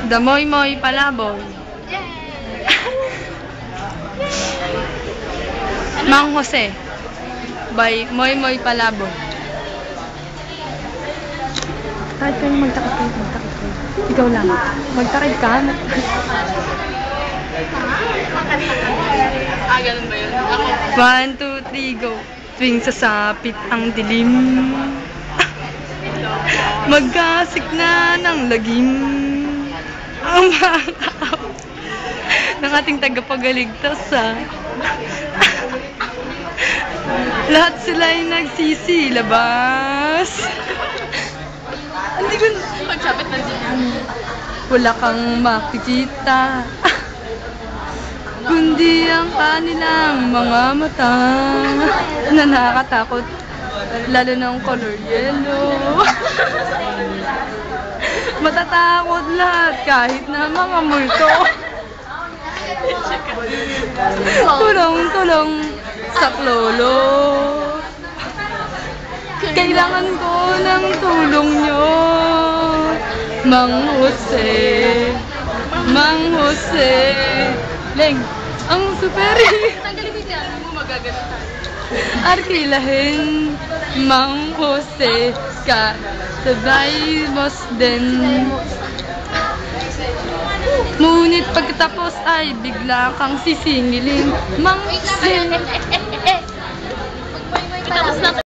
Damoy-moy palaboy. Mang Jose by Moy-Moy Palaboy. Kahit kayo magtakit kayo. Ikaw lang. Magtakit ka. Ganun ba yun? 1, 2, 3, go. Tuwing sasapit ang dilim, magkasik na ng lagim ang mga tao ng ating tagapagaligtas lahat sila'y nagsisilabas. Hindi ko Pagsapit na siya. wala kang makikita kundi ang kanilang mga mata na nakakatakot, lalo ng color yellow. Matatakot lahat kahit na mga multo. Tulong-tulong sa klolo. Kailangan ko ng tulong nyo, Mang Jose. Mang Jose. Leng, ang superi. Tanggalin mo yan. Ano mo magagano tayo? Arkilahin, Mang Jose ka. Sabay mos din. Ngunit pagkatapos ay bigla kang sisingilin, Mang Jose. Tapos na